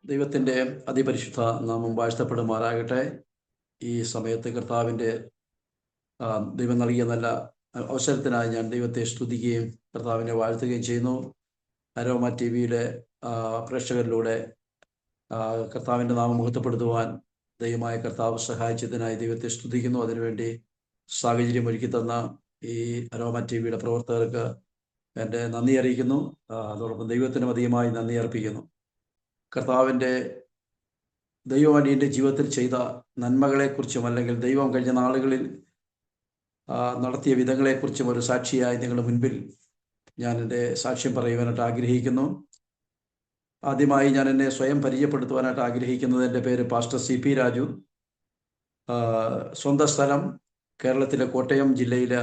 ദൈവത്തിൻ്റെ അതിപരിശുദ്ധ നാമം വാഴ്ത്തപ്പെടുമാറാകട്ടെ. ഈ സമയത്ത് കർത്താവിൻ്റെ ദൈവം നൽകിയ നല്ല അവസരത്തിനായി ഞാൻ ദൈവത്തെ സ്തുതിക്കുകയും കർത്താവിനെ വാഴ്ത്തുകയും ചെയ്യുന്നു. അരോമ ടി വിയുടെ പ്രേക്ഷകരിലൂടെ കർത്താവിൻ്റെ നാമം മുഹൂർത്തപ്പെടുത്തുവാൻ ദൈവമായ കർത്താവ് സഹായിച്ചതിനായി ദൈവത്തെ സ്തുതിക്കുന്നു. അതിനുവേണ്ടി സാഹചര്യം ഒരുക്കി തന്ന ഈ അരോമ ടി വിയുടെ പ്രവർത്തകർക്ക് എൻ്റെ നന്ദി അറിയിക്കുന്നു. അതോടൊപ്പം ദൈവത്തിനും അധികമായി നന്ദി അർപ്പിക്കുന്നു. കർത്താവിൻ്റെ ദൈവം എൻ്റെ ജീവിതത്തിൽ ചെയ്ത നന്മകളെക്കുറിച്ചും അല്ലെങ്കിൽ ദൈവം കഴിഞ്ഞ നാളുകളിൽ നടത്തിയ വിധങ്ങളെക്കുറിച്ചും ഒരു സാക്ഷിയായി നിങ്ങളുടെ മുൻപിൽ ഞാൻ എൻ്റെ സാക്ഷ്യം പറയുവാനായിട്ട് ആഗ്രഹിക്കുന്നു. ആദ്യമായി ഞാൻ എന്നെ സ്വയം പരിചയപ്പെടുത്തുവാനായിട്ട് ആഗ്രഹിക്കുന്നത്, എൻ്റെ പേര് പാസ്റ്റർ CP രാജു. സ്വന്തം സ്ഥലം കേരളത്തിലെ കോട്ടയം ജില്ലയിലെ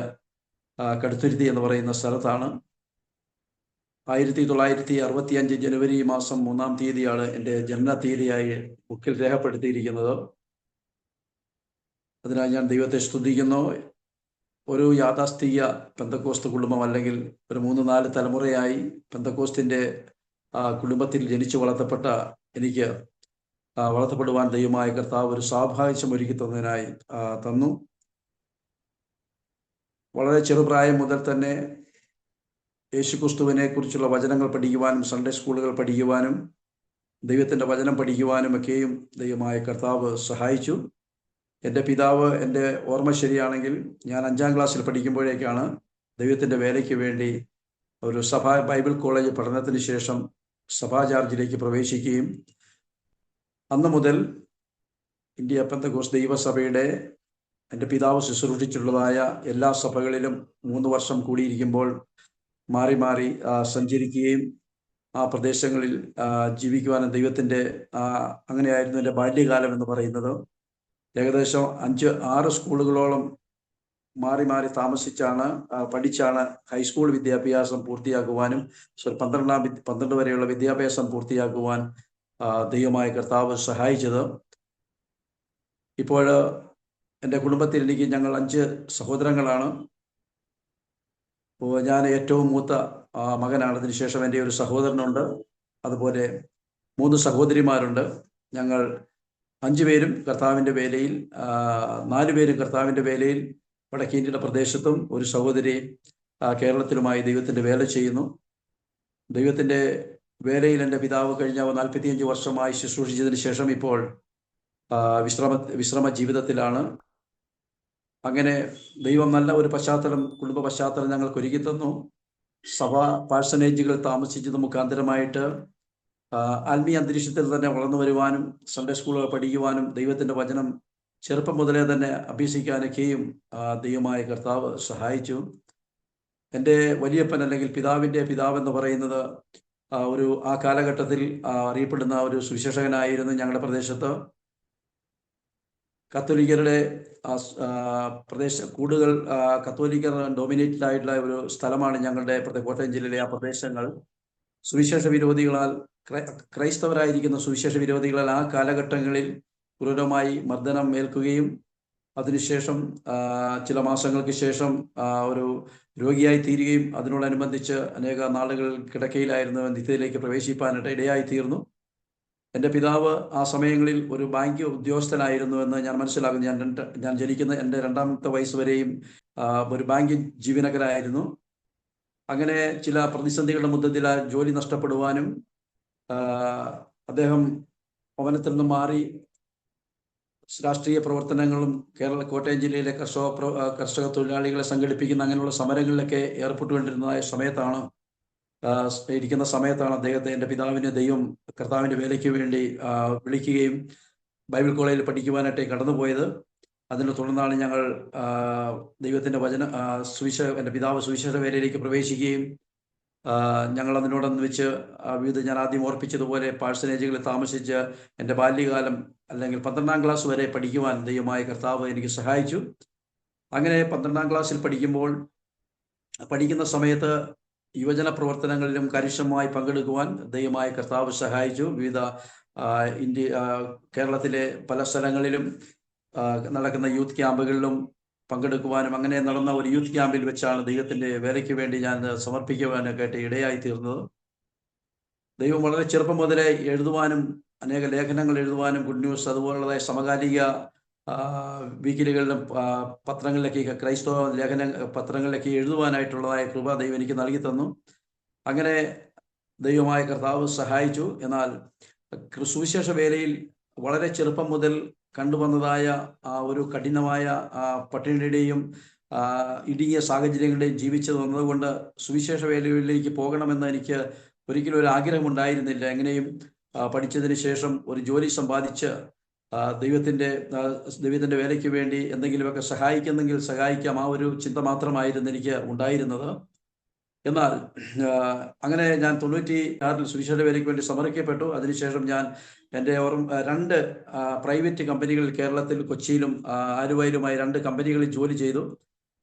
കടുത്തുരുത്തി എന്ന് പറയുന്ന സ്ഥലത്താണ്. 1965 ജനുവരി മാസം 3-ാം തീയതിയാണ് എൻ്റെ ജനനത്തീയതിയായി ബുക്കിൽ രേഖപ്പെടുത്തിയിരിക്കുന്നത്. അതിനാൽ ഞാൻ ദൈവത്തെ സ്തുതിക്കുന്നു. ഒരു യാഥാസ്ഥിതിക പെന്തക്കോസ്ത് കുടുംബം, അല്ലെങ്കിൽ ഒരു 3-4 തലമുറയായി പെന്തക്കോസ്തിൻ്റെ കുടുംബത്തിൽ ജനിച്ചു വളർത്തപ്പെട്ട എനിക്ക് വളർത്തപ്പെടുവാൻ ദൈവമായ കർത്താവ് ഒരു സാവകാശം ഒരുക്കി തന്നതിനായി തന്നു. വളരെ ചെറുപ്രായം മുതൽ തന്നെ യേശുക്രിസ്തുവിനെ കുറിച്ചുള്ള വചനങ്ങൾ പഠിക്കുവാനും സൺഡേ സ്കൂളുകൾ പഠിക്കുവാനും ദൈവത്തിൻ്റെ വചനം പഠിക്കുവാനും ഒക്കെയും ദൈവമായ കർത്താവ് സഹായിച്ചു. എൻ്റെ പിതാവ്, എൻ്റെ ഓർമ്മ ശരിയാണെങ്കിൽ, ഞാൻ 5-ാം ക്ലാസ്സിൽ പഠിക്കുമ്പോഴേക്കാണ് ദൈവത്തിൻ്റെ വേലയ്ക്ക് വേണ്ടി ഒരു ബൈബിൾ കോളേജ് പഠനത്തിന് ശേഷം സഭാ ചാർജിലേക്ക് പ്രവേശിക്കുകയും അന്ന് മുതൽ ഇന്ത്യ പെന്തക്കോസ്ത് ദൈവസഭയുടെ എൻ്റെ പിതാവ് ശുശ്രൂഷിച്ചിട്ടുള്ളതായ എല്ലാ സഭകളിലും 3 വർഷം കൂടിയിരിക്കുമ്പോൾ മാറി മാറി സഞ്ചരിക്കുകയും ആ പ്രദേശങ്ങളിൽ ജീവിക്കുവാനും ദൈവത്തിൻ്റെ അങ്ങനെയായിരുന്നു എൻ്റെ ബാല്യകാലം എന്ന് പറയുന്നത്. ഏകദേശം 5-6 സ്കൂളുകളോളം മാറി മാറി പഠിച്ചാണ് ഹൈസ്കൂൾ വിദ്യാഭ്യാസം പൂർത്തിയാക്കുവാനും 12 വരെയുള്ള വിദ്യാഭ്യാസം പൂർത്തിയാക്കുവാൻ ദൈവമായ കർത്താവ് സഹായിച്ചത്. ഇപ്പോൾ എൻ്റെ കുടുംബത്തിൽ ഞങ്ങൾ 5 സഹോദരങ്ങളാണ്. ഞാൻ ഏറ്റവും മൂത്ത മകനാണ്. അതിനുശേഷം എൻ്റെ ഒരു സഹോദരനുണ്ട്. അതുപോലെ 3 സഹോദരിമാരുണ്ട്. ഞങ്ങൾ 5 പേരും കർത്താവിൻ്റെ വേലയിൽ, 4 പേരും കർത്താവിൻ്റെ വേലയിൽ വടക്കേ ഇന്ത്യയുടെ പ്രദേശത്തും, ഒരു സഹോദരി കേരളത്തിലുമായി ദൈവത്തിൻ്റെ വേല ചെയ്യുന്നു. ദൈവത്തിൻ്റെ വേലയിൽ എൻ്റെ പിതാവ് കഴിഞ്ഞ 45 വർഷമായി ശുശ്രൂഷിച്ചതിന് ശേഷം ഇപ്പോൾ വിശ്രമ ജീവിതത്തിലാണ്. അങ്ങനെ ദൈവം നല്ല ഒരു കുടുംബ പശ്ചാത്തലം ഞങ്ങൾക്ക് ഒരുക്കി തന്നു. സഭാ പാഴ്സനേജുകൾ താമസിച്ചത് മുഖാന്തരമായിട്ട് ആത്മീയ അന്തരീക്ഷത്തിൽ തന്നെ വളർന്നു വരുവാനും സൺഡേ സ്കൂളുകൾ പഠിക്കുവാനും ദൈവത്തിൻ്റെ വചനം ചെറുപ്പം മുതലേ തന്നെ അഭ്യസിക്കാനൊക്കെയും ദൈവമായ കർത്താവ് സഹായിച്ചു. എൻ്റെ വലിയപ്പൻ, അല്ലെങ്കിൽ പിതാവിൻ്റെ പിതാവെന്ന് പറയുന്നത് ആ കാലഘട്ടത്തിൽ അറിയപ്പെടുന്ന ഒരു സുവിശേഷകനായിരുന്നു. ഞങ്ങളുടെ പ്രദേശത്ത് കത്തോലിക്കരുടെ കൂടുതൽ കത്തോലിക്കർ ഡോമിനേറ്റഡ് ആയിട്ടുള്ള ഒരു സ്ഥലമാണ് ഞങ്ങളുടെ കോട്ടയം ജില്ലയിലെ ആ പ്രദേശങ്ങൾ. സുവിശേഷ വിരോധികളാൽ, ക്രൈസ്തവരായിരിക്കുന്ന സുവിശേഷ വിരോധികളാൽ ആ കാലഘട്ടങ്ങളിൽ ക്രൂരമായി മർദ്ദനം ഏൽക്കുകയും അതിനുശേഷം ചില മാസങ്ങൾക്ക് ശേഷം ഒരു രോഗിയായി തീരുകയും അതിനോടനുബന്ധിച്ച് അനേക നാളുകൾ കിടക്കയിലായിരുന്നു നിത്യത്തിലേക്ക് പ്രവേശിപ്പാനായിട്ട് ഇടയായി തീർന്നു. എൻ്റെ പിതാവ് ആ സമയങ്ങളിൽ ഒരു ബാങ്ക് ഉദ്യോഗസ്ഥനായിരുന്നു എന്ന് ഞാൻ മനസ്സിലാക്കുന്നു. ഞാൻ ജനിക്കുന്ന എൻ്റെ 2-ാമത്തെ വയസ്സ് വരെയും ഒരു ബാങ്ക് ജീവനക്കാരായിരുന്നു. അങ്ങനെ ചില പ്രതിസന്ധികളുടെ മധ്യത്തിൽ ജോലി നഷ്ടപ്പെടുവാനും അദ്ദേഹം ഭവനത്തിൽ നിന്നും മാറി രാഷ്ട്രീയ പ്രവർത്തനങ്ങളും കോട്ടയം ജില്ലയിലെ കർഷക തൊഴിലാളികളെ സംഘടിപ്പിക്കുന്ന അങ്ങനെയുള്ള സമരങ്ങളിലൊക്കെ ഏർപ്പെട്ടുകൊണ്ടിരുന്നതായ സമയത്താണ് അദ്ദേഹത്തെ, എൻ്റെ പിതാവിനെ, ദൈവം കർത്താവിൻ്റെ വേലയ്ക്ക് വേണ്ടി വിളിക്കുകയും ബൈബിൾ കോളേജിൽ പഠിക്കുവാനായിട്ട് കടന്നുപോയത്. അതിനെ തുടർന്നാണ് ഞങ്ങൾ ദൈവത്തിൻ്റെ എൻ്റെ പിതാവ് സുവിശേഷ വേലയിലേക്ക് പ്രവേശിക്കുകയും ഞങ്ങൾ അതിനോടൊന്ന് വെച്ച് ഞാൻ ആദ്യം ഓർപ്പിച്ചതുപോലെ പാഴ്സനേജുകളിൽ താമസിച്ച് എൻ്റെ ബാല്യകാലം, അല്ലെങ്കിൽ 12-ാം ക്ലാസ് വരെ പഠിക്കുവാൻ ദൈവമായ കർത്താവ് എനിക്ക് സഹായിച്ചു. അങ്ങനെ 12-ാം ക്ലാസ്സിൽ പഠിക്കുന്ന സമയത്ത് യുവജന പ്രവർത്തനങ്ങളിലും കാര്യക്ഷമമായി പങ്കെടുക്കുവാൻ ദൈവമായ കർത്താവ് സഹായിച്ചു. വിവിധ കേരളത്തിലെ പല സ്ഥലങ്ങളിലും നടക്കുന്ന യൂത്ത് ക്യാമ്പുകളിലും പങ്കെടുക്കുവാനും, അങ്ങനെ നടന്ന ഒരു യൂത്ത് ക്യാമ്പിൽ വെച്ചാണ് ദൈവത്തിൻ്റെ വേലയ്ക്ക് വേണ്ടി ഞാൻ സമർപ്പിക്കുവാനൊക്കെ ഇടയായി തീർന്നത്. ദൈവം വളരെ ചെറുപ്പം മുതലേ എഴുതുവാനും അനേക ലേഖനങ്ങൾ എഴുതുവാനും ഗുഡ് ന്യൂസ് അതുപോലുള്ളതായ സമകാലിക വീക്കിലികളിലും പത്രങ്ങളിലേക്ക് ക്രൈസ്തവ പത്രങ്ങളിലേക്ക് എഴുതുവാനായിട്ടുള്ളതായ കൃപ ദൈവം എനിക്ക് നൽകി തന്നു. അങ്ങനെ ദൈവമായ കർത്താവ് സഹായിച്ചു. എന്നാൽ സുവിശേഷ വേലയിൽ വളരെ ചെറുപ്പം മുതൽ കണ്ടുവന്നതായ ഒരു കഠിനമായ പട്ടിണിയുടെയും ഇടുങ്ങിയ സാഹചര്യങ്ങളുടെയും ജീവിച്ചു വന്നതുകൊണ്ട് സുവിശേഷ വേലയിലേക്ക് പോകണമെന്ന് എനിക്ക് ഒരിക്കലും ഒരു ആഗ്രഹമുണ്ടായിരുന്നില്ല. എങ്ങനെയും പഠിച്ചതിന് ശേഷം ഒരു ജോലി സമ്പാദിച്ച് ദൈവത്തിൻ്റെ വേലയ്ക്ക് വേണ്ടി എന്തെങ്കിലുമൊക്കെ സഹായിക്കുന്നെങ്കിൽ സഹായിക്കാം, ആ ഒരു ചിന്ത മാത്രമായിരുന്നു എനിക്ക് ഉണ്ടായിരുന്നത്. എന്നാൽ അങ്ങനെ ഞാൻ 96 സുവിശേഷ വേലയ്ക്ക് വേണ്ടി സമർപ്പിക്കപ്പെട്ടു. അതിനുശേഷം ഞാൻ എൻ്റെ 2 പ്രൈവറ്റ് കമ്പനികളിൽ കേരളത്തിൽ കൊച്ചിയിലും ആലുവയിലുമായി 2 കമ്പനികളിൽ ജോലി ചെയ്തു.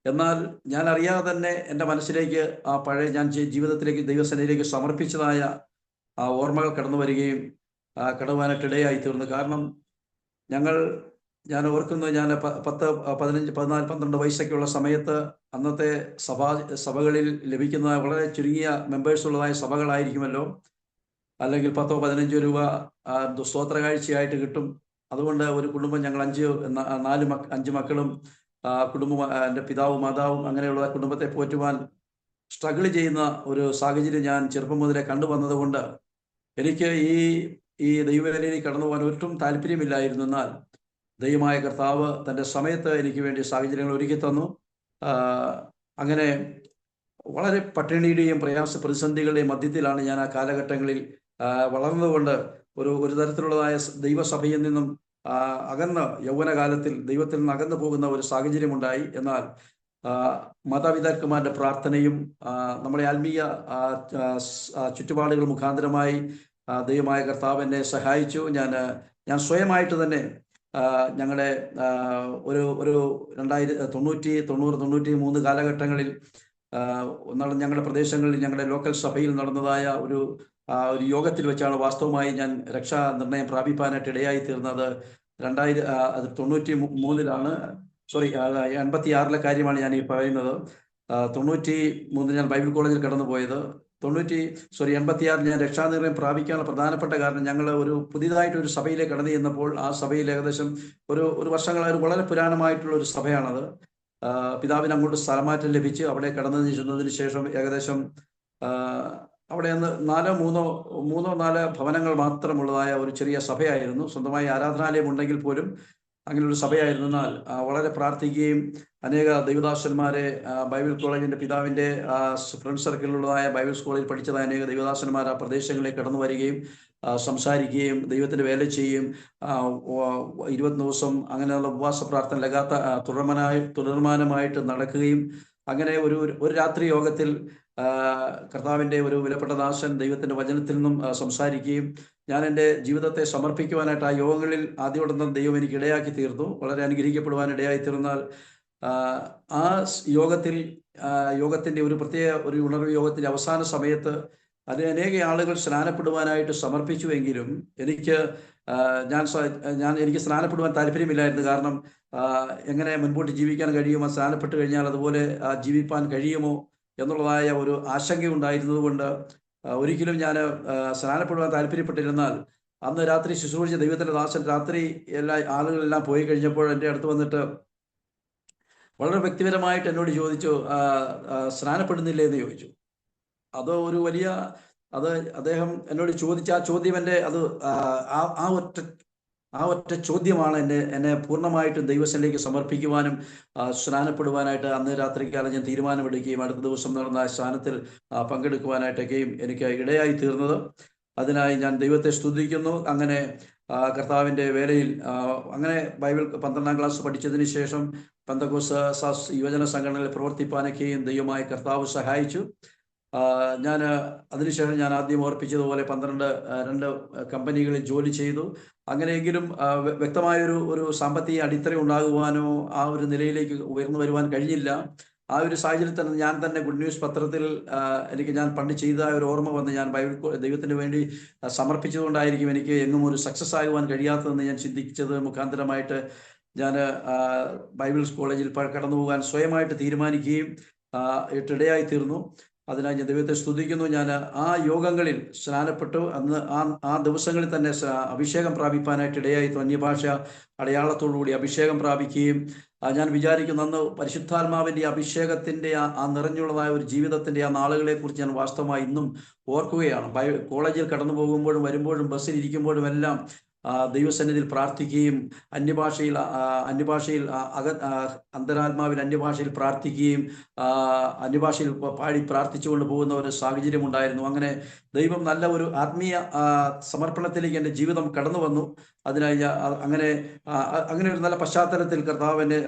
എന്നാൽ ഞാൻ അറിയാതെ തന്നെ എൻ്റെ മനസ്സിലേക്ക് പഴയ ഞാൻ ജീവിതത്തിലേക്ക് ദൈവസേനയിലേക്ക് സമർപ്പിച്ചതായ ഓർമ്മകൾ കടന്നു വരികയും കടവാനായിട്ടിടയായി തീർന്നു. കാരണം ഞാൻ ഓർക്കുന്നു, ഞാൻ 10, 15, 14, 12 വയസ്സൊക്കെയുള്ള സമയത്ത് അന്നത്തെ സഭകളിൽ ലഭിക്കുന്ന വളരെ ചുരുങ്ങിയ മെമ്പേഴ്സ് ഉള്ളതായ സഭകളായിരിക്കുമല്ലോ, അല്ലെങ്കിൽ 10 or 15 രൂപ സ്തോത്ര കാഴ്ചയായിട്ട് കിട്ടും. അതുകൊണ്ട് ഒരു കുടുംബം, ഞങ്ങൾ 5 മക്കളും കുടുംബം, എൻ്റെ പിതാവും മാതാവും അങ്ങനെയുള്ള കുടുംബത്തെ പോറ്റുവാൻ സ്ട്രഗിൾ ചെയ്യുന്ന ഒരു സാഹചര്യം ഞാൻ ചെറുപ്പം മുതലേ കണ്ടുവന്നത് കൊണ്ട് എനിക്ക് ഈ ദൈവവേലയിൽ കടന്നു പോകാൻ ഒട്ടും താല്പര്യമില്ലായിരുന്നു. എന്നാൽ ദൈവമായ കർത്താവ് തൻ്റെ സമയത്ത് എനിക്ക് വേണ്ടി സാഹചര്യങ്ങൾ ഒരുക്കി തന്നു. അങ്ങനെ വളരെ പട്ടിണിയുടെയും പ്രതിസന്ധികളുടെയും മധ്യത്തിലാണ് ഞാൻ ആ കാലഘട്ടങ്ങളിൽ വളർന്നുകൊണ്ട് ഒരു തരത്തിലുള്ളതായ ദൈവസഭയിൽ നിന്നും അകന്ന് യൗവനകാലത്തിൽ ദൈവത്തിൽ നിന്ന് അകന്നു പോകുന്ന ഒരു സാഹചര്യമുണ്ടായി. എന്നാൽ മാതാപിതാക്കന്മാരുടെ പ്രാർത്ഥനയും നമ്മുടെ ആത്മീയ ചുറ്റുപാടുകൾ മുഖാന്തരമായി ദൈവമായ കർത്താവ് എന്നെ സഹായിച്ചു. ഞാൻ സ്വയമായിട്ട് തന്നെ ഞങ്ങളുടെ ഒരു 1990-93 കാലഘട്ടങ്ങളിൽ ഞങ്ങളുടെ പ്രദേശങ്ങളിൽ ഞങ്ങളുടെ ലോക്കൽ സഭയിൽ നടന്നതായ ഒരു യോഗത്തിൽ വെച്ചാണ് വാസ്തവമായി ഞാൻ രക്ഷാ നിർണയം പ്രാപിപ്പാനായിട്ട് ഇടയായി തീർന്നത്. 1993 86 കാര്യമാണ് ഞാൻ ഈ പറയുന്നത്. 93 ഞാൻ ബൈബിൾ കോളേജിൽ കടന്നു പോയത്. 86 ഞാൻ രക്ഷാനിർണയം പ്രാപിക്കാനുള്ള പ്രധാനപ്പെട്ട കാരണം, ഞങ്ങൾ ഒരു പുതിയതായിട്ട് ഒരു സഭയിലേക്ക് കടന്നു ചെന്നപ്പോൾ ആ സഭയിൽ ഏകദേശം ഒരു വർഷങ്ങളായി വളരെ പുരാണമായിട്ടുള്ള ഒരു സഭയാണത്. പിതാവിന് അങ്ങോട്ട് സ്ഥലമാറ്റം ലഭിച്ച് അവിടെ കടന്നു ചെന്നതിന് ശേഷം ഏകദേശം അവിടെ നിന്ന് 3-4 ഭവനങ്ങൾ മാത്രമുള്ളതായ ഒരു ചെറിയ സഭയായിരുന്നു. സ്വന്തമായി ആരാധനാലയം ഉണ്ടെങ്കിൽ പോലും അങ്ങനെ ഒരു സഭയായിരുന്നു. എന്നാൽ വളരെ പ്രാർത്ഥിക്കുകയും അനേക ദൈവദാസന്മാരെ ബൈബിൾ കോളേജിൻ്റെ പിതാവിൻ്റെ ഫ്രണ്ട് സർക്കിളിലുള്ളതായ ബൈബിൾ സ്കൂളിൽ പഠിച്ചതായ അനേക ദൈവദാസന്മാർ ആ പ്രദേശങ്ങളിലേക്ക് കടന്നു വരികയും സംസാരിക്കുകയും ദൈവത്തിൻ്റെ വേല ചെയ്യുകയും 20 ദിവസം അങ്ങനെയുള്ള ഉപവാസ പ്രാർത്ഥന ലഗാത്ത തുടർമാനമായിട്ട് നടക്കുകയും അങ്ങനെ ഒരു രാത്രി യോഗത്തിൽ കർത്താവിൻ്റെ ഒരു വിലപ്പെട്ട ദാസൻ ദൈവത്തിൻ്റെ വചനത്തിൽ നിന്നും സംസാരിക്കുകയും ഞാൻ എൻ്റെ ജീവിതത്തെ സമർപ്പിക്കുവാനായിട്ട് ആ യോഗങ്ങളിൽ ആദ്യോടൊന്നും ദൈവം എനിക്ക് ഇടയാക്കി തീർന്നു. വളരെ അനുഗ്രഹിക്കപ്പെടുവാൻ ഇടയായി തീർന്നാൽ ആ യോഗത്തിൻ്റെ ഒരു പ്രത്യേക ഒരു ഉണർവ് യോഗത്തിൻ്റെ അവസാന സമയത്ത് അനേക ആളുകൾ സ്നാനപ്പെടുവാനായിട്ട് സമർപ്പിച്ചുവെങ്കിലും എനിക്ക് സ്നാനപ്പെടുവാൻ താല്പര്യമില്ലായിരുന്നു. കാരണം എങ്ങനെ മുൻപോട്ട് ജീവിക്കാൻ കഴിയുമോ, സ്നാനപ്പെട്ട് കഴിഞ്ഞാൽ അതുപോലെ ജീവിപ്പാൻ കഴിയുമോ എന്നുള്ളതായ ഒരു ആശങ്ക ഉണ്ടായിരുന്നത് കൊണ്ട് ഒരിക്കലും ഞാൻ സ്നാനപ്പെടുവാൻ താല്പര്യപ്പെട്ടിരുന്നാൽ അന്ന് രാത്രി ശുശ്രൂഷിച്ച ദൈവത്തിൻ്റെ ദാസൻ രാത്രി ആളുകളെല്ലാം പോയി കഴിഞ്ഞപ്പോൾ എൻ്റെ അടുത്ത് വന്നിട്ട് വളരെ വ്യക്തിപരമായിട്ട് എന്നോട് ചോദിച്ചു, സ്നാനപ്പെടുന്നില്ലേ എന്ന് ചോദിച്ചു. അത് ഒരു വലിയ അദ്ദേഹം എന്നോട് ചോദിച്ച ആ ചോദ്യം എൻ്റെ ആ ഒറ്റ ചോദ്യമാണ് എന്നെ പൂർണ്ണമായിട്ടും ദൈവസേനയിലേക്ക് സമർപ്പിക്കുവാനും സ്നാനപ്പെടുവാനായിട്ട് അന്ന് രാത്രിക്കാലം ഞാൻ തീരുമാനമെടുക്കുകയും അടുത്ത ദിവസം നടന്ന സ്നാനത്തിൽ പങ്കെടുക്കുവാനായിട്ടൊക്കെയും എനിക്ക് ഇടയായി തീർന്നത്. അതിനായി ഞാൻ ദൈവത്തെ സ്തുതിക്കുന്നു. അങ്ങനെ കർത്താവിൻ്റെ വേലയിൽ അങ്ങനെ ബൈബിൾ 12ാം ക്ലാസ് പഠിച്ചതിന് ശേഷം പെന്തക്കോസ്ത് യുവജന സംഘടനകളിൽ പ്രവർത്തിപ്പാനൊക്കെയും ദൈവമായ കർത്താവ് സഹായിച്ചു. അതിനുശേഷം ഞാൻ ആദ്യം ഓർപ്പിച്ചതുപോലെ 2 കമ്പനികളിൽ ജോലി ചെയ്തു. അങ്ങനെയെങ്കിലും വ്യക്തമായൊരു സാമ്പത്തിക അടിത്തറ ഉണ്ടാകുവാനോ ആ ഒരു നിലയിലേക്ക് ഉയർന്നു വരുവാൻ കഴിഞ്ഞില്ല. ആ ഒരു സാഹചര്യത്തിൽ ഞാൻ തന്നെ ഗുഡ് ന്യൂസ് പത്രത്തിൽ ഞാൻ പണ്ട് ചെയ്ത ഒരു ഓർമ്മ വന്ന് ഞാൻ ദൈവത്തിന് വേണ്ടി സമർപ്പിച്ചതുകൊണ്ടായിരിക്കും എനിക്ക് എങ്ങും ഒരു സക്സസ് ആകുവാൻ കഴിയാത്തതെന്ന് ഞാൻ ചിന്തിച്ചത് മുഖാന്തരമായിട്ട് ഞാൻ ബൈബിൾ കോളേജിൽ കടന്നു പോകാൻ സ്വയമായിട്ട് തീരുമാനിക്കുകയും ഇടയായി തീർന്നു. അതിനായി ഞാൻ ദൈവത്തെ സ്തുതിക്കുന്നു. ഞാൻ ആ യോഗങ്ങളിൽ സ്നാനപ്പെട്ടു. അന്ന് ആ ദിവസങ്ങളിൽ തന്നെ അഭിഷേകം പ്രാപിപ്പാനായിട്ട് ഇടയായി. അന്യഭാഷ അടയാളത്തോടുകൂടി അഭിഷേകം പ്രാപിക്കുകയും ഞാൻ വിചാരിക്കുന്നു അന്ന് പരിശുദ്ധാത്മാവിൻ്റെ അഭിഷേകത്തിൻ്റെ ആ നിറഞ്ഞുള്ളതായ ഒരു ജീവിതത്തിൻ്റെ ആ നാളുകളെ കുറിച്ച് ഞാൻ വാസ്തവമായി ഇന്നും ഓർക്കുകയാണ്. കോളേജിൽ കടന്നു പോകുമ്പോഴും വരുമ്പോഴും ബസ്സിൽ ഇരിക്കുമ്പോഴും എല്ലാം ദൈവസന്നിധിയിൽ പ്രാർത്ഥിക്കുകയും അന്യഭാഷയിൽ അന്തരാത്മാവിൽ അന്യഭാഷയിൽ പ്രാർത്ഥിക്കുകയും അന്യഭാഷയിൽ പാടി പ്രാർത്ഥിച്ചുകൊണ്ട് പോകുന്ന ഒരു സാഹചര്യം ഉണ്ടായിരുന്നു. അങ്ങനെ ദൈവം നല്ല ഒരു ആത്മീയ സമർപ്പണത്തിലേക്ക് എൻ്റെ ജീവിതം കടന്നു വന്നു. അതിനായി അങ്ങനെ ഒരു നല്ല പശ്ചാത്തലത്തിൽ കർത്താവിൻ്റെ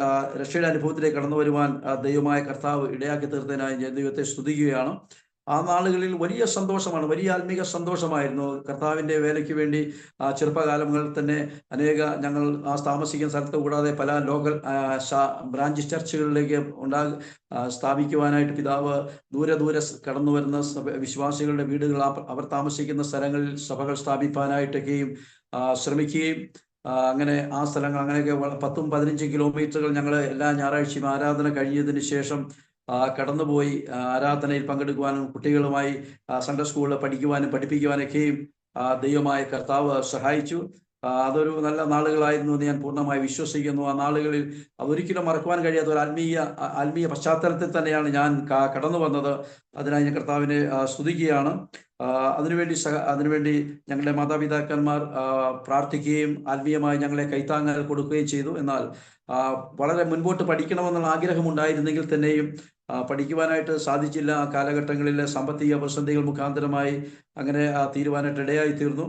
രക്ഷയുടെ അനുഭവത്തിലേക്ക് കടന്നു വരുവാൻ ദൈവമായ കർത്താവ് ഇടയാക്കി തീർത്തതിനായി ഞാൻ ദൈവത്തെ സ്തുതിക്കുകയാണ്. ആ നാളുകളിൽ വലിയ സന്തോഷമാണ്, വലിയ ആത്മീക സന്തോഷമായിരുന്നു. കർത്താവിൻ്റെ വേലയ്ക്ക് വേണ്ടി ചെറുപ്പകാലങ്ങളിൽ തന്നെ ഞങ്ങൾ താമസിക്കുന്ന സ്ഥലത്ത് കൂടാതെ പല ലോക്കൽ ബ്രാഞ്ച് ചർച്ചുകളിലേക്ക് സ്ഥാപിക്കുവാനായിട്ട് പിതാവ് ദൂരെ കടന്നു വരുന്ന വിശ്വാസികളുടെ വീടുകൾ, അവർ താമസിക്കുന്ന സ്ഥലങ്ങളിൽ സഭകൾ സ്ഥാപിക്കാനായിട്ടൊക്കെയും ശ്രമിക്കുകയും അങ്ങനെ ആ സ്ഥലങ്ങൾ അങ്ങനെയൊക്കെ 10-15 കിലോമീറ്ററുകൾ ഞങ്ങൾ എല്ലാ ഞായറാഴ്ചയും ആരാധന കഴിഞ്ഞതിന് ശേഷം കടന്നുപോയി ആരാധനയിൽ പങ്കെടുക്കുവാനും കുട്ടികളുമായി സൺഡേ സ്കൂളിൽ പഠിപ്പിക്കുവാനൊക്കെയും ദൈവമായ കർത്താവ് സഹായിച്ചു. അതൊരു നല്ല നാളുകളായിരുന്നു എന്ന് ഞാൻ പൂർണ്ണമായി വിശ്വസിക്കുന്നു. ആ നാളുകളിൽ അതൊരിക്കലും മറക്കുവാൻ കഴിയാത്ത ഒരു ആത്മീയ പശ്ചാത്തലത്തിൽ തന്നെയാണ് ഞാൻ കടന്നു വന്നത്. അതിനായി ഞാൻ കർത്താവിനെ സ്തുതിക്കുകയാണ്. അതിനുവേണ്ടി ഞങ്ങളുടെ മാതാപിതാക്കന്മാർ പ്രാർത്ഥിക്കുകയും ആത്മീയമായി ഞങ്ങളെ കൈത്താങ്ങൽ കൊടുക്കുകയും ചെയ്തു. എന്നാൽ വളരെ മുൻപോട്ട് പഠിക്കണമെന്നുള്ള ആഗ്രഹമുണ്ടായിരുന്നെങ്കിൽ തന്നെയും പഠിക്കുവാനായിട്ട് സാധിച്ചില്ല. ആ കാലഘട്ടങ്ങളിൽ സാമ്പത്തിക പ്രതിസന്ധികൾ മുഖാന്തരമായി അങ്ങനെ തീരുവാനായിട്ട് ഇടയായി തീർന്നു.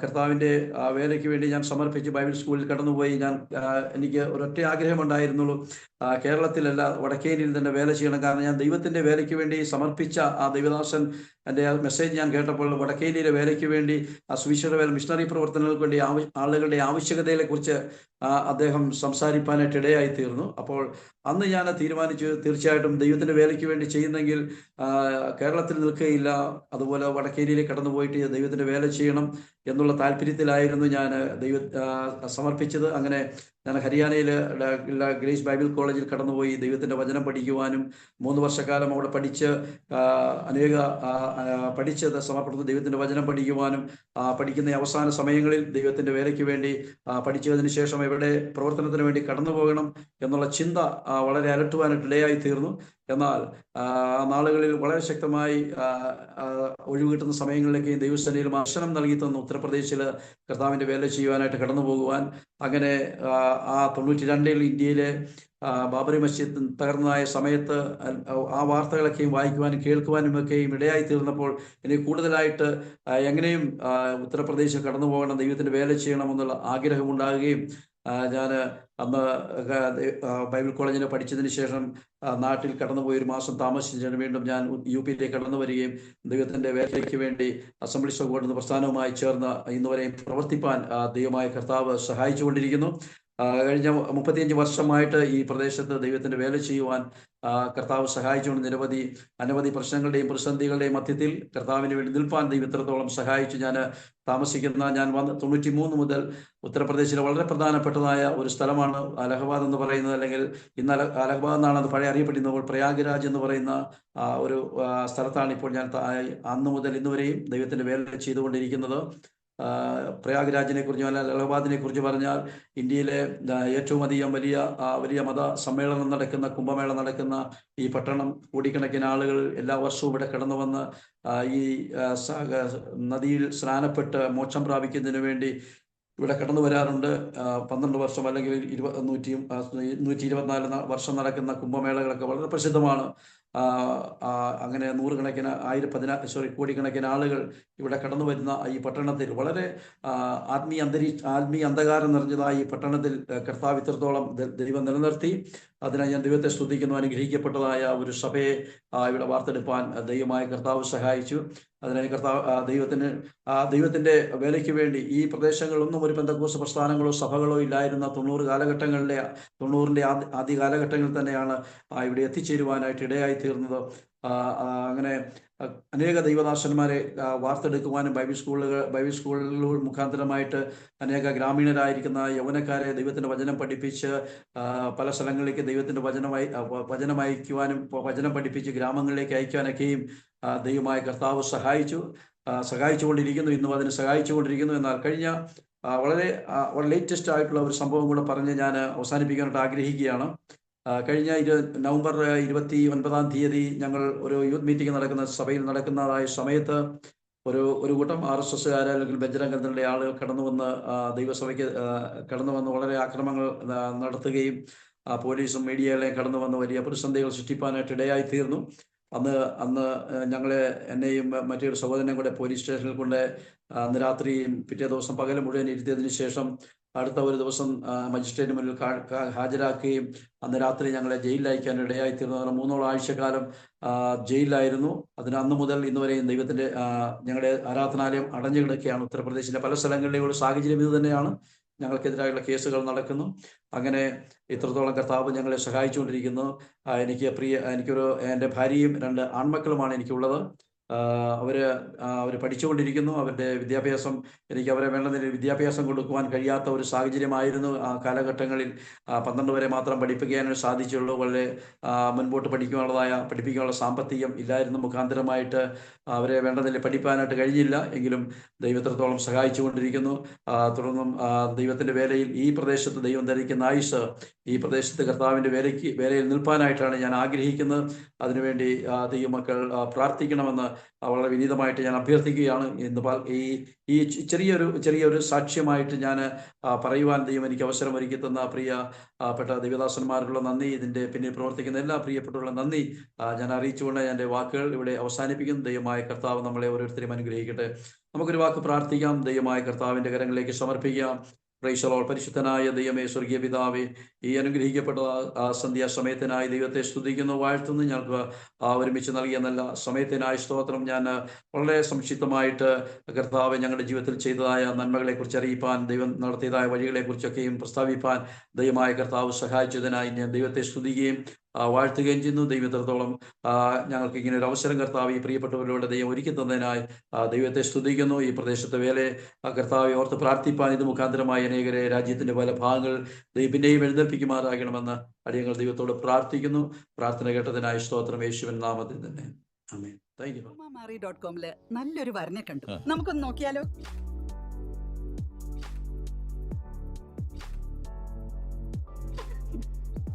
കർത്താവിൻ്റെ വേലയ്ക്ക് വേണ്ടി ഞാൻ സമർപ്പിച്ച് ബൈബിൾ സ്കൂളിൽ കടന്നുപോയി. എനിക്ക് ഒരൊറ്റ ആഗ്രഹമുണ്ടായിരുന്നുള്ളൂ, കേരളത്തിലല്ല വടക്കേനിയിൽ തന്നെ വേല ചെയ്യണം. കാരണം ഞാൻ ദൈവത്തിൻ്റെ വേലയ്ക്ക് വേണ്ടി സമർപ്പിച്ച ആ ദൈവദാസൻ എൻ്റെ മെസ്സേജ് ഞാൻ കേട്ടപ്പോൾ വടക്കേനിയിലെ വേലയ്ക്ക് വേണ്ടി സുവിശേഷ വേല മിഷണറി പ്രവർത്തനങ്ങൾക്ക് വേണ്ടി ആളുകളുടെ ആവശ്യകതയെക്കുറിച്ച് അദ്ദേഹം സംസാരിക്കാനായിട്ട് ഇടയായി തീർന്നു. അപ്പോൾ അന്ന് ഞാൻ തീരുമാനിച്ചു, തീർച്ചയായിട്ടും ദൈവത്തിൻ്റെ വേലയ്ക്ക് വേണ്ടി ചെയ്യുന്നെങ്കിൽ കേരളത്തിൽ നിൽക്കുകയില്ല, അതുപോലെ വടക്കേനിയിലേക്ക് കടന്നു പോയിട്ട് ദൈവത്തിൻ്റെ വേല ചെയ്യണം എന്നുള്ള താല്പര്യത്തിലായിരുന്നു ഞാൻ സമർപ്പിച്ചത്. അങ്ങനെ ഞാൻ ഹരിയാനയിൽ ഗ്രേസ് ബൈബിൾ കോളേജിൽ കടന്നുപോയി ദൈവത്തിൻ്റെ വചനം പഠിക്കുവാനും 3 വർഷക്കാലം അവിടെ പഠിച്ചത് സമർപ്പണത്തിൽ ദൈവത്തിൻ്റെ വചനം പഠിക്കുവാനും പഠിക്കുന്ന അവസാന സമയങ്ങളിൽ ദൈവത്തിൻ്റെ വേലയ്ക്ക് വേണ്ടി പഠിച്ചതിന് ശേഷം എവിടെ പ്രവർത്തനത്തിന് വേണ്ടി കടന്നു പോകണം എന്നുള്ള ചിന്ത വളരെ അലട്ടുവാനായിട്ട് ഇടയായി തീർന്നു. എന്നാൽ നാളുകളിൽ വളരെ ശക്തമായി ഒഴിവ് കിട്ടുന്ന സമയങ്ങളിലേക്ക് ദൈവസേനയിൽ ദർശനം നൽകി തന്നു ഉത്തർപ്രദേശിൽ കർത്താവിൻ്റെ വേല ചെയ്യുവാനായിട്ട് കടന്നു പോകുവാൻ. അങ്ങനെ 92-ൽ ഇന്ത്യയിലെ ബാബറി മസ്ജിദ് തകർന്നതായ സമയത്ത് ആ വാർത്തകളൊക്കെയും വായിക്കുവാനും കേൾക്കുവാനും ഒക്കെയും ഇടയായി തീർന്നപ്പോൾ എനിക്ക് കൂടുതലായിട്ട് എങ്ങനെയും ഉത്തർപ്രദേശിൽ കടന്നു പോകണം, ദൈവത്തിൻ്റെ വേല ചെയ്യണമെന്നുള്ള ആഗ്രഹമുണ്ടാകുകയും ഞാൻ അന്ന് ബൈബിൾ കോളേജിൽ പഠിച്ചതിന് ശേഷം നാട്ടിൽ കടന്നുപോയി 1 മാസം താമസിച്ചിട്ട് വീണ്ടും ഞാൻ UP-യിലേക്ക് കടന്നു വരികയും ദൈവത്തിൻ്റെ വേലയ്ക്ക് വേണ്ടി അസംബ്ലീസ് ഓഫ് ഗോഡ് എന്ന പ്രസ്ഥാനവുമായി ചേർന്ന് ഇന്നുവരെയും പ്രവർത്തിപ്പാൻ ദൈവമായ കർത്താവ് സഹായിച്ചുകൊണ്ടിരിക്കുന്നു. കഴിഞ്ഞ 35 വർഷമായിട്ട് ഈ പ്രദേശത്ത് ദൈവത്തിൻ്റെ വേല ചെയ്യുവാൻ കർത്താവ് സഹായിച്ചുകൊണ്ട് അനവധി പ്രശ്നങ്ങളുടെയും പ്രതിസന്ധികളുടെയും മധ്യത്തിൽ കർത്താവിന് വേണ്ടി നിൽപ്പാൻ ദൈവം ഇത്രത്തോളം സഹായിച്ചു. ഞാൻ 93 മുതൽ ഉത്തർപ്രദേശിലെ വളരെ പ്രധാനപ്പെട്ടതായ ഒരു സ്ഥലമാണ് അലഹബാദ് എന്ന് പറയുന്നത്, അല്ലെങ്കിൽ ഇന്ന് അലഹബാദ് എന്നാണ് അത് പഴയ അറിയപ്പെടുന്നത്. പ്രയാഗ്രാജ് എന്ന് പറയുന്ന ഒരു സ്ഥലത്താണ് ഇപ്പോൾ ഞാൻ അന്ന് മുതൽ ഇന്നുവരെയും ദൈവത്തിൻ്റെ വേല ചെയ്തുകൊണ്ടിരിക്കുന്നത്. പ്രയാഗ്രാജിനെ കുറിച്ച് അലഹബാദിനെ കുറിച്ച് പറഞ്ഞാൽ ഇന്ത്യയിലെ ഏറ്റവും അധികം വലിയ മത സമ്മേളനം നടക്കുന്ന, കുംഭമേള നടക്കുന്ന ഈ പട്ടണം, കോടിക്കണക്കിന് ആളുകൾ എല്ലാ വർഷവും ഇവിടെ കടന്നു വന്ന് ഈ നദിയിൽ സ്നാനപ്പെട്ട് മോക്ഷം പ്രാപിക്കുന്നതിന് വേണ്ടി ഇവിടെ കടന്നു വരാറുണ്ട്. 12 വർഷം അല്ലെങ്കിൽ 124 വർഷം നടക്കുന്ന കുംഭമേളകളൊക്കെ വളരെ പ്രസിദ്ധമാണ്. അങ്ങനെ കോടിക്കണക്കിന് ആളുകൾ ഇവിടെ കടന്നു വരുന്ന ഈ പട്ടണത്തിൽ വളരെ ആത്മീയ അന്ധകാരം നിറഞ്ഞതായി ഈ പട്ടണത്തിൽ കർത്താവ് ഇത്രത്തോളം ദൈവം നിലനിർത്തി. അതിനായി ഞാൻ ദൈവത്തെ സ്തുതിക്കുന്നു. അനുഗ്രഹിക്കപ്പെട്ടതായ ഒരു സഭയെ ഇവിടെ വാർത്തെടുപ്പാൻ ദൈവമായ കർത്താവ് സഹായിച്ചു. അതിനായി ദൈവത്തിൻ്റെ വേലയ്ക്ക് വേണ്ടി ഈ പ്രദേശങ്ങളിലൊന്നും ഒരു പെന്തക്കോസ്ത് പ്രസ്ഥാനങ്ങളോ സഭകളോ ഇല്ലായിരുന്ന 90-ന്റെ ആദ്യ കാലഘട്ടങ്ങളിൽ തന്നെയാണ് ഇവിടെ എത്തിച്ചേരുവാനായിട്ട് ഇടയായി തീർന്നത്. അങ്ങനെ അനേക ദൈവദാസന്മാരെ വാർത്തെടുക്കുവാനും ബൈബിൾ സ്കൂളുകൾ മുഖാന്തരമായിട്ട് അനേക ഗ്രാമീണരായിരിക്കുന്ന യൗവനക്കാരെ ദൈവത്തിൻ്റെ വചനം പഠിപ്പിച്ച് പല സ്ഥലങ്ങളിലേക്ക് ദൈവത്തിൻ്റെ വചനം അയക്കുവാനും വചനം പഠിപ്പിച്ച് ഗ്രാമങ്ങളിലേക്ക് അയക്കുവാനൊക്കെയും ദൈവമായ കർത്താവ് സഹായിച്ചുകൊണ്ടിരിക്കുന്നു. ഇന്നും അതിന് സഹായിച്ചുകൊണ്ടിരിക്കുന്നു. എന്നാൽ കഴിഞ്ഞ വളരെ ലേറ്റസ്റ്റ് ആയിട്ടുള്ള ഒരു സംഭവം കൂടെ പറഞ്ഞ് ഞാൻ അവസാനിപ്പിക്കാനായിട്ട് ആഗ്രഹിക്കുകയാണ്. കഴിഞ്ഞ നവംബർ 29 ഞങ്ങൾ ഒരു യൂത്ത് മീറ്റിംഗ് നടക്കുന്ന സഭയിൽ നടക്കുന്നതായ സമയത്ത് ഒരു കൂട്ടം RSSകാർ അല്ലെങ്കിൽ ബജരംഗങ്ങളുടെ ആളുകൾ കടന്നു വന്ന് ദൈവസഭയ്ക്ക് കടന്നു വന്ന് വളരെ ആക്രമണങ്ങൾ നടത്തുകയും പോലീസും മീഡിയയിലെയും കടന്നു വന്ന് വലിയ പ്രതിസന്ധികൾ സൃഷ്ടിപ്പാനായിട്ട് ഇടയായി തീർന്നു. അന്ന് എന്നെയും മറ്റൊരു സഹോദരനെയും കൂടെ പോലീസ് സ്റ്റേഷനിൽ കൊണ്ട് അന്ന് രാത്രിയും പിറ്റേ ദിവസം പകൽ മുഴുവൻ ഇരുത്തിയതിനു ശേഷം അടുത്ത ഒരു ദിവസം മജിസ്ട്രേറ്റിന് മുന്നിൽ ഹാജരാക്കുകയും അന്ന് രാത്രി ഞങ്ങളെ ജയിലിൽ അയക്കാൻ ഇടയായിത്തീർന്നു. 3 ആഴ്ചക്കാലം ജയിലിലായിരുന്നു. അന്ന് മുതൽ ഇന്ന് വരെയും ദൈവത്തിൻ്റെ ഞങ്ങളുടെ ആരാധനാലയം അടഞ്ഞു കിടക്കുകയാണ്. ഉത്തർപ്രദേശിലെ പല സ്ഥലങ്ങളിലെയുള്ള സാഹചര്യം ഇത് തന്നെയാണ്. ഞങ്ങൾക്കെതിരായുള്ള കേസുകൾ നടക്കുന്നു. അങ്ങനെ ഇത്രത്തോളം കർത്താവ് ഞങ്ങളെ സഹായിച്ചുകൊണ്ടിരിക്കുന്നു. എൻ്റെ ഭാര്യയും 2 ആൺമക്കളുമാണ് എനിക്കുള്ളത്. അവർ പഠിച്ചുകൊണ്ടിരിക്കുന്നു. അവരുടെ വിദ്യാഭ്യാസം എനിക്ക് അവരെ വേണ്ടതിന് വിദ്യാഭ്യാസം കൊടുക്കുവാൻ കഴിയാത്ത ഒരു സാഹചര്യമായിരുന്നു ആ കാലഘട്ടങ്ങളിൽ. 12 വരെ മാത്രം പഠിപ്പിക്കാനേ സാധിച്ചുള്ളൂ. വളരെ മുൻപോട്ട് പഠിപ്പിക്കാനുള്ള സാമ്പത്തികം ഇല്ലായിരുന്നു. മുഖാന്തരമായിട്ട് അവരെ വേണ്ടതിൽ പഠിപ്പാനായിട്ട് കഴിഞ്ഞില്ല. എങ്കിലും ദൈവത്രത്തോളം സഹായിച്ചുകൊണ്ടിരിക്കുന്നു. തുടർന്നും ദൈവത്തിൻ്റെ വേലയിൽ ഈ പ്രദേശത്ത് ദൈവം ധരിക്കുന്ന ആയുസ് ഈ പ്രദേശത്ത് കർത്താവിൻ്റെ വേലയിൽ നിൽപ്പാനായിട്ടാണ് ഞാൻ ആഗ്രഹിക്കുന്നത്. അതിനുവേണ്ടി ദൈവമക്കൾ പ്രാർത്ഥിക്കണമെന്ന് വളരെ വിനീതമായിട്ട് ഞാൻ അഭ്യർത്ഥിക്കുകയാണ്. ഈ ചെറിയൊരു സാക്ഷ്യമായിട്ട് ഞാൻ പറയുവാൻ ദൈവം എനിക്ക് അവസരം ഒരുക്കി തന്ന പ്രിയപ്പെട്ട ദൈവദാസന്മാർക്കുള്ള നന്ദി, ഇതിൻ്റെ പിന്നിൽ പ്രവർത്തിക്കുന്ന എല്ലാ പ്രിയപ്പെട്ടവരുള്ള നന്ദി ഞാൻ അറിയിച്ചുകൊണ്ട് എൻ്റെ വാക്കുകൾ ഇവിടെ അവസാനിപ്പിക്കുന്നു. ദൈവമായ കർത്താവ് നമ്മളെ ഓരോരുത്തരെയും അനുഗ്രഹിക്കട്ടെ. നമുക്കൊരു വാക്ക് പ്രാർത്ഥിക്കാം. ദൈവമായ കർത്താവിൻ്റെ കരങ്ങളിലേക്ക് സമർപ്പിക്കാം. Praise the Lord. പരിശുദ്ധനായ ദൈവമേ, സ്വർഗീയ പിതാവേ, ഈ അനുഗ്രഹിക്കപ്പെട്ട സന്ധ്യാസമയത്തിനായി ദൈവത്തെ സ്തുതിക്കുന്നു, വാഴ്ത്തുന്നു. ഞങ്ങൾക്ക് ഒരുമിച്ച് നൽകിയ നല്ല സമയത്തിനായി സ്തോത്രം. ഞാൻ വളരെ സംക്ഷിപ്തമായിട്ട് കർത്താവ് ഞങ്ങളുടെ ജീവിതത്തിൽ ചെയ്തതായ നന്മകളെക്കുറിച്ച് അറിയിപ്പാൻ, ദൈവം നടത്തിയതായ വഴികളെക്കുറിച്ചൊക്കെയും പ്രസ്താവിപ്പാൻ ദൈവമായ കർത്താവ് സഹായിച്ചതിനായി ഞാൻ ദൈവത്തെ സ്തുതിക്കുകയും വാഴ്ത്തുകയും ചെയ്യുന്നു. ദൈവത്തോളം ഞങ്ങൾക്ക് ഇങ്ങനെ ഒരു അവസരം കർത്താവ് ഈ പ്രിയപ്പെട്ടവരിലൂടെ ദൈവം ഒരുക്കി തന്നതിനായി ദൈവത്തെ സ്തുതിക്കുന്നു. ഈ പ്രദേശത്തെ വേലയെ കർത്താവെ ഓർത്ത് പ്രാർത്ഥിപ്പാൻ ഇത് മുഖാന്തരമായി അനേകരെ രാജ്യത്തിൻ്റെ പല ഭാഗങ്ങൾ പിന്നെയും എഴുന്നേൽപ്പിക്കുമാറാകണമെന്ന് അടിയങ്ങൾ ദൈവത്തോട് പ്രാർത്ഥിക്കുന്നു. പ്രാർത്ഥന കേട്ടതിനായി സ്തോത്രം, യേശുവിൻ നാമത്തിൽ തന്നെ. ആമേൻ. Thank you. aromamari.com നല്ലൊരു വരനെ കണ്ടു. നമുക്കൊന്ന് നോക്കിയാലോ?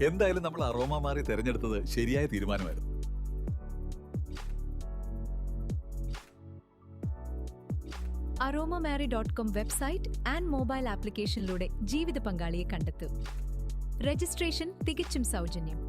എന്തായാലും നമ്മൾ അറോമ മാറി തിരഞ്ഞെടുത്തത് ശരിയായ തീരുമാനമായിരുന്നു. aromamari.com വെബ്സൈറ്റ് ആൻഡ് മൊബൈൽ ആപ്ലിക്കേഷനിലൂടെ ജീവിത പങ്കാളിയെ കണ്ടെത്തൂ. രജിസ്ട്രേഷൻ തികച്ചും സൗജന്യം.